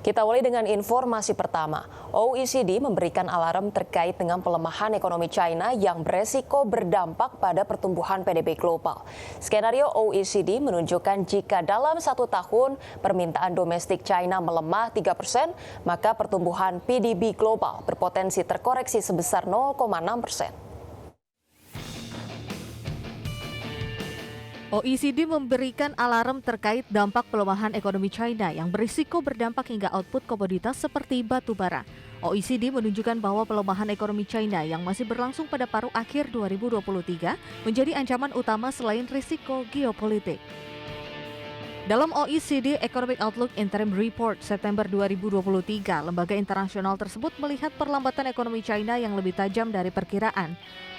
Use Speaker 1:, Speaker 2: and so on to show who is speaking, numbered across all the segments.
Speaker 1: Kita mulai dengan informasi pertama. OECD memberikan alarm terkait dengan pelemahan ekonomi China yang beresiko berdampak pada pertumbuhan PDB global. Skenario OECD menunjukkan jika dalam 1 tahun permintaan domestik China melemah 3%, maka pertumbuhan PDB global berpotensi terkoreksi sebesar 0,6%.
Speaker 2: OECD memberikan alarm terkait dampak pelemahan ekonomi China yang berisiko berdampak hingga output komoditas seperti batu bara. OECD menunjukkan bahwa pelemahan ekonomi China yang masih berlangsung pada paruh akhir 2023 menjadi ancaman utama selain risiko geopolitik. Dalam OECD Economic Outlook Interim Report September 2023, lembaga internasional tersebut melihat perlambatan ekonomi China yang lebih tajam dari perkiraan.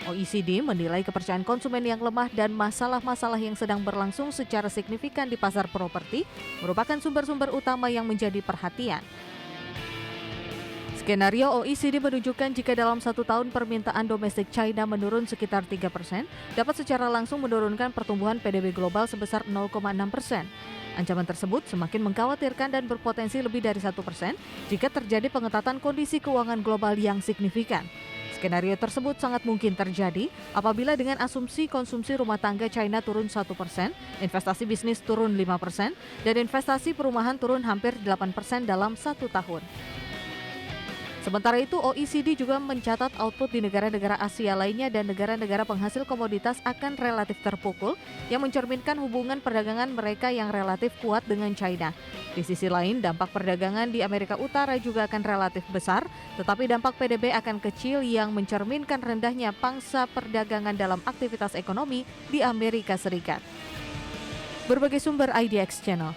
Speaker 2: OECD menilai kepercayaan konsumen yang lemah dan masalah-masalah yang sedang berlangsung secara signifikan di pasar properti merupakan sumber-sumber utama yang menjadi perhatian. Skenario OECD menunjukkan jika dalam 1 tahun permintaan domestik China menurun sekitar 3%, dapat secara langsung menurunkan pertumbuhan PDB global sebesar 0,6%. Ancaman tersebut semakin mengkhawatirkan dan berpotensi lebih dari 1% jika terjadi pengetatan kondisi keuangan global yang signifikan. Skenario tersebut sangat mungkin terjadi apabila dengan asumsi konsumsi rumah tangga China turun 1%, investasi bisnis turun 5%, dan investasi perumahan turun hampir 8% dalam 1 tahun. Sementara itu, OECD juga mencatat output di negara-negara Asia lainnya dan negara-negara penghasil komoditas akan relatif terpukul, yang mencerminkan hubungan perdagangan mereka yang relatif kuat dengan China. Di sisi lain, dampak perdagangan di Amerika Utara juga akan relatif besar, tetapi dampak PDB akan kecil yang mencerminkan rendahnya pangsa perdagangan dalam aktivitas ekonomi di Amerika Serikat. Berbagai sumber IDX Channel.